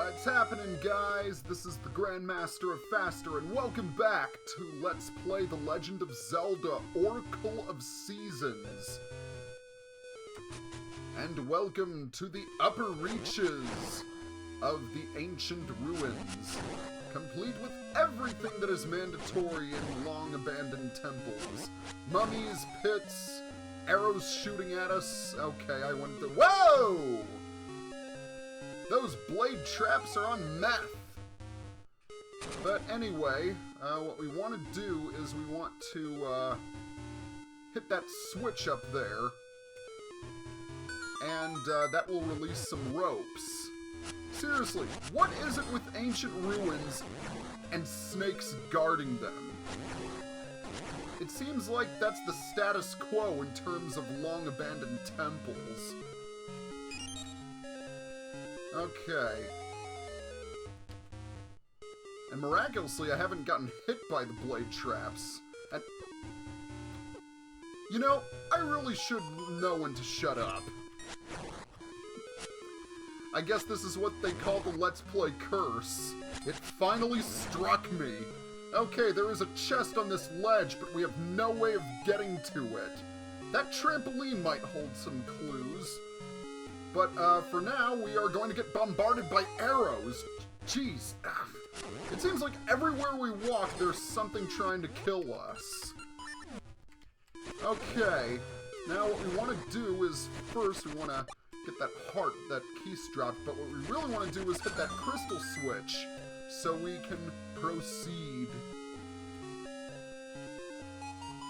What's happening, guys? This is the Grandmaster of Faster, and welcome back to Let's Play The Legend of Zelda, Oracle of Seasons. And welcome to the upper reaches of the ancient ruins, complete with everything that is mandatory in long-abandoned temples. Mummies, pits, arrows shooting at us. Okay, I went to... Whoa! Those blade traps are on meth! But anyway, what we want to do is we want to hit that switch up there, and that will release some ropes. Seriously, what is it with ancient ruins and snakes guarding them? It seems like that's the status quo in terms of long-abandoned temples. Okay. And miraculously, I haven't gotten hit by the blade traps. And... you know, I really should know when to shut up. I guess this is what they call the Let's Play curse. It finally struck me. Okay, there is a chest on this ledge, but we have no way of getting to it. That trampoline might hold some clues. But, for now, we are going to get bombarded by arrows. Jeez. It seems like everywhere we walk, there's something trying to kill us. Okay. Now, what we want to do is, first, we want to get that heart, that keys dropped, but what we really want to do is hit that crystal switch, so we can proceed.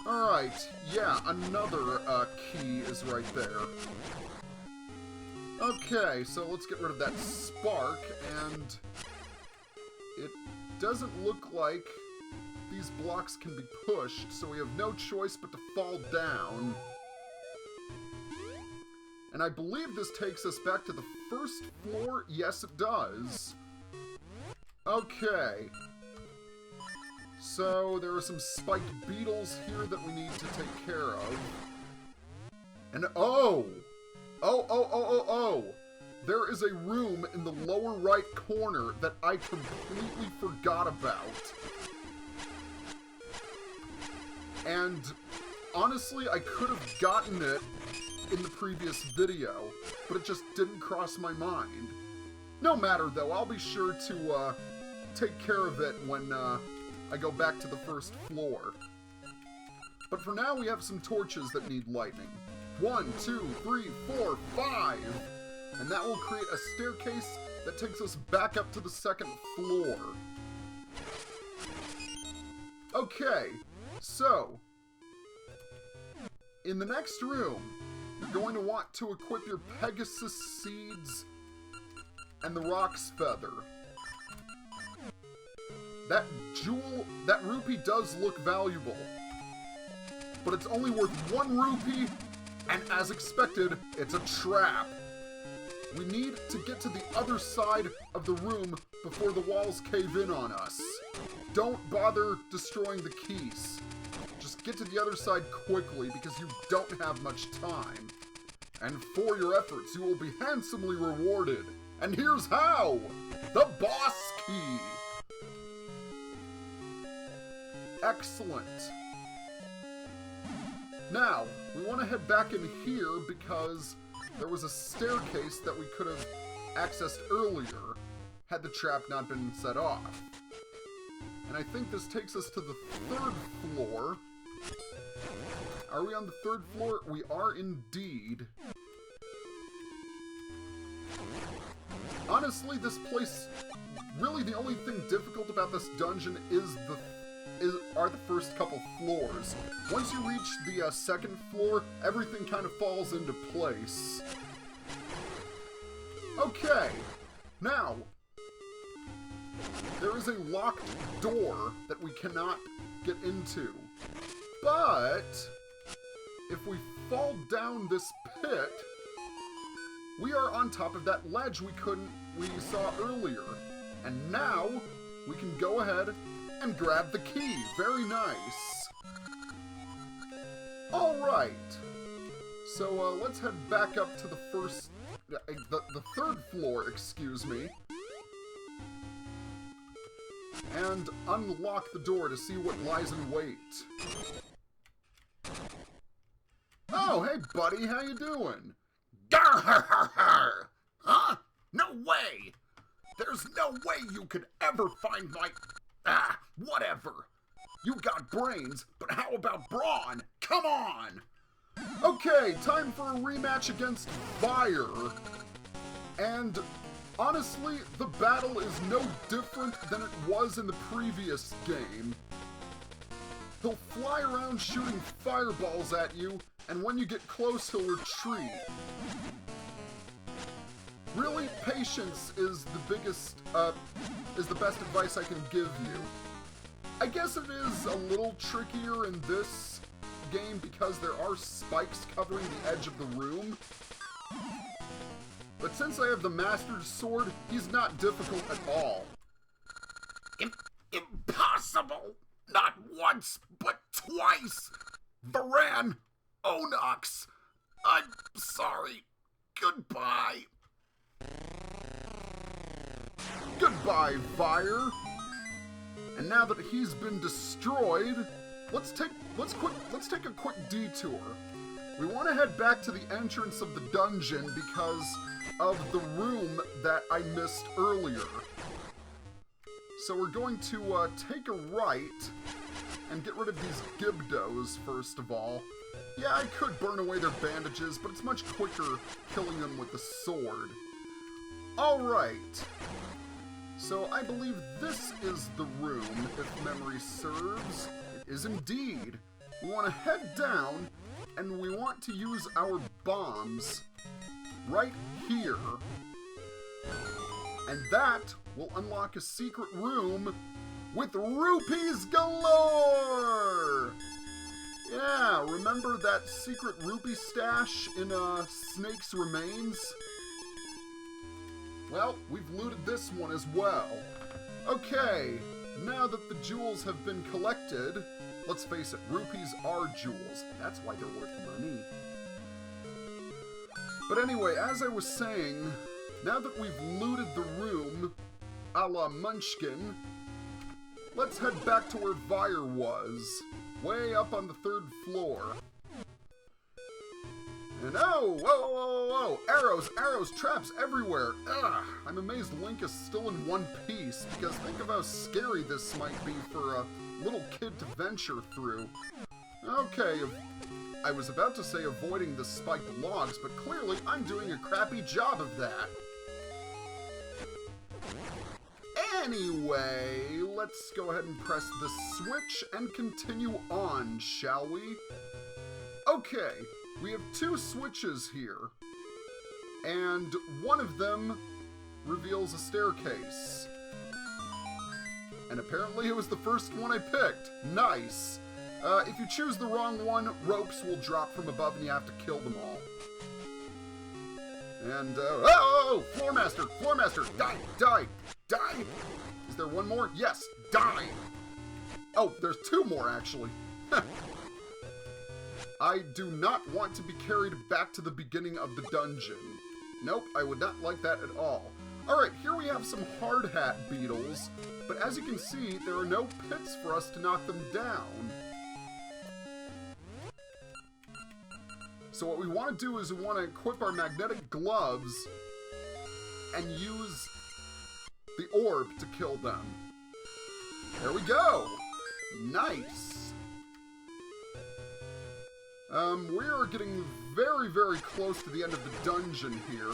Alright, yeah, another, key is right there. Okay, so let's get rid of that spark, and it doesn't look like these blocks can be pushed, so we have no choice but to fall down. And I believe this takes us back to the first floor. Yes, it does. Okay. So there are some spiked beetles here that we need to take care of. And oh! Oh! There is a room in the lower right corner that I completely forgot about. And honestly, I could have gotten it in the previous video, but it just didn't cross my mind. No matter, though, I'll be sure to take care of it when I go back to the first floor. But for now, we have some torches that need lighting. 1, 2, 3, 4, 5! And that will create a staircase that takes us back up to the second floor. Okay, so in the next room, you're going to want to equip your Pegasus seeds and the Rock's Feather. That jewel, that rupee does look valuable, but it's only worth 1 rupee. And as expected, it's a trap. We need to get to the other side of the room before the walls cave in on us. Don't bother destroying the keys. Just get to the other side quickly because you don't have much time. And for your efforts, you will be handsomely rewarded. And here's how! The boss key! Excellent. Now, we want to head back in here because there was a staircase that we could have accessed earlier had the trap not been set off. And I think this takes us to the 3rd floor. Are we on the 3rd floor? We are indeed. Honestly, this place, really the only thing difficult about this dungeon are the first couple floors. Once you reach the 2nd floor, everything kind of falls into place. Okay, now, there is a locked door that we cannot get into. But if we fall down this pit, we are on top of that ledge we saw earlier. And now, we can go ahead and grab the key. Very nice. Alright. So, let's head back up to the 3rd floor, excuse me. and unlock the door to see what lies in wait. Oh, hey buddy, how you doing? Huh? No way! There's no way you could ever find my... whatever. You got brains, but how about brawn? Come on! Okay, time for a rematch against Fire. And honestly, the battle is no different than it was in the previous game. He'll fly around shooting fireballs at you, and when you get close, he'll retreat. Really, patience is the best advice I can give you. I guess it is a little trickier in this game because there are spikes covering the edge of the room. But since I have the Master's Sword, he's not difficult at all. Impossible! Not once, but twice! Varan! Onox! I'm sorry. Goodbye. Goodbye, Fire. And now that he's been destroyed, let's take a quick detour. We want to head back to the entrance of the dungeon because of the room that I missed earlier. So we're going to take a right and get rid of these Gibdos first of all. Yeah, I could burn away their bandages, but it's much quicker killing them with the sword. Alright. So I believe this is the room, if memory serves. It is indeed. We want to head down, and we want to use our bombs right here. And that will unlock a secret room with rupees galore! Yeah, remember that secret rupee stash in Snake's Remains? Well, we've looted this one as well. Okay, now that the jewels have been collected, let's face it, rupees are jewels. That's why they're worth money. But anyway, as I was saying, now that we've looted the room, a la Munchkin, let's head back to where Vire was, way up on the 3rd floor. And oh, whoa, arrows, traps everywhere. Ugh, I'm amazed Link is still in one piece, because think of how scary this might be for a little kid to venture through. Okay, I was about to say avoiding the spiked logs, but clearly I'm doing a crappy job of that. Anyway, let's go ahead and press the switch and continue on, shall we? Okay. We have 2 switches here, and one of them reveals a staircase. And apparently it was the first one I picked. Nice. If you choose the wrong one, ropes will drop from above and you have to kill them all. And, oh! Floor Master! Die! Is there one more? Yes! Die! Oh, there's 2 more, actually. I do not want to be carried back to the beginning of the dungeon. Nope, I would not like that at all. Alright, here we have some hard hat beetles, but as you can see, there are no pits for us to knock them down. So what we want to do is we want to equip our magnetic gloves and use the orb to kill them. There we go! Nice! We are getting very, very close to the end of the dungeon here.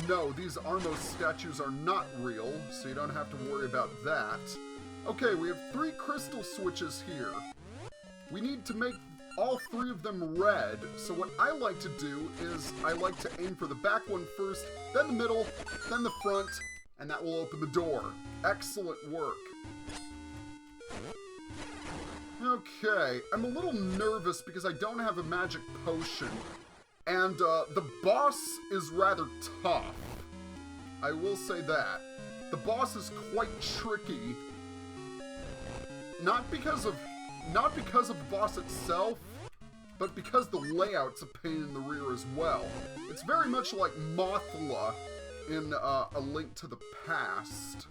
No, these Armos statues are not real, so you don't have to worry about that. Okay, we have 3 crystal switches here. We need to make all 3 of them red, so what I like to do is I like to aim for the back one first, then the middle, then the front, and that will open the door. Excellent work. Okay, I'm a little nervous because I don't have a magic potion, and the boss is rather tough. I will say that. The boss is quite tricky. Not because of the boss itself, but because the layout's a pain in the rear as well. It's very much like Mothla in A Link to the Past.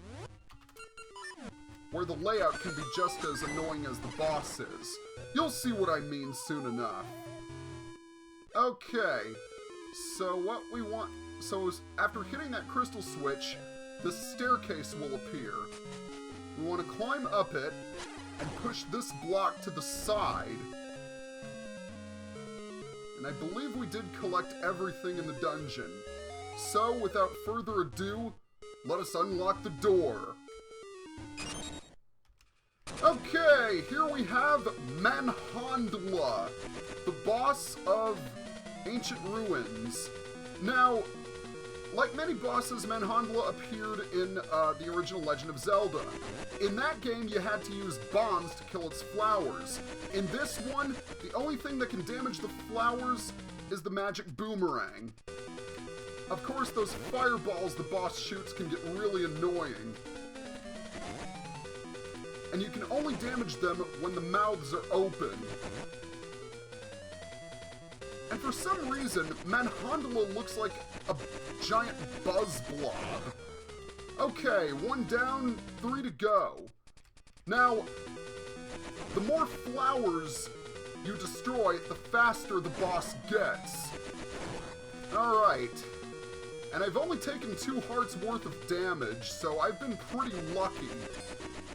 where the layout can be just as annoying as the boss is. You'll see what I mean soon enough. Okay, so what we want... So after hitting that crystal switch, the staircase will appear. We want to climb up it and push this block to the side. And I believe we did collect everything in the dungeon. So, without further ado, let us unlock the door. Okay, here we have Manhandla, the boss of Ancient Ruins. Now, like many bosses, Manhandla appeared in the original Legend of Zelda. In that game, you had to use bombs to kill its flowers. In this one, the only thing that can damage the flowers is the magic boomerang. Of course, those fireballs the boss shoots can get really annoying. And you can only damage them when the mouths are open. And for some reason, Manhandla looks like a giant Buzz Blob. Okay, 1 down, 3 to go. Now, the more flowers you destroy, the faster the boss gets. Alright. And I've only taken 2 hearts worth of damage, so I've been pretty lucky.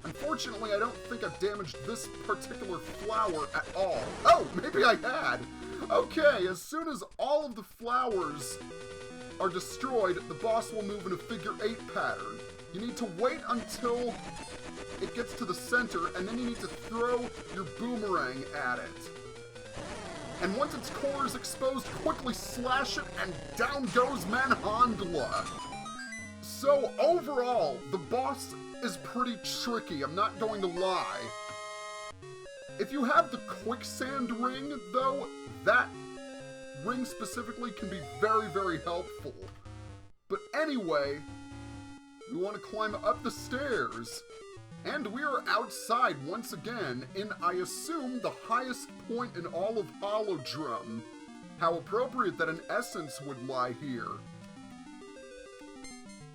Unfortunately, I don't think I've damaged this particular flower at all. Oh, maybe I had! Okay, as soon as all of the flowers are destroyed, the boss will move in a figure 8 pattern. You need to wait until it gets to the center, and then you need to throw your boomerang at it. And once its core is exposed, quickly slash it, and down goes Manhandla. So overall, the boss is pretty tricky, I'm not going to lie. If you have the quicksand ring, though, that ring specifically can be very, very helpful. But anyway, we want to climb up the stairs. And we are outside once again in, I assume, the highest point in all of Holodrum. How appropriate that an essence would lie here.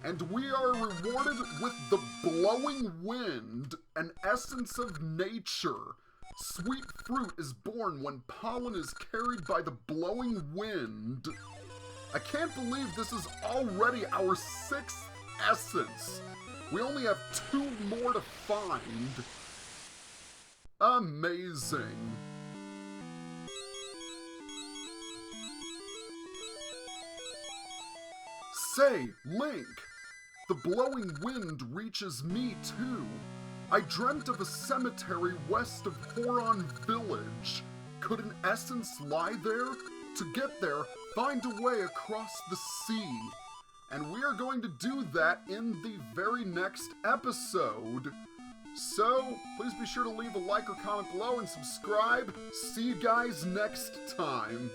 And we are rewarded with the blowing wind, an essence of nature. Sweet fruit is born when pollen is carried by the blowing wind. I can't believe this is already our 6th essence. We only have 2 more to find. Amazing. Say, Link, the blowing wind reaches me too. I dreamt of a cemetery west of Horon Village. Could an essence lie there? To get there, find a way across the sea. And we are going to do that in the very next episode. So, please be sure to leave a like or comment below and subscribe. See you guys next time.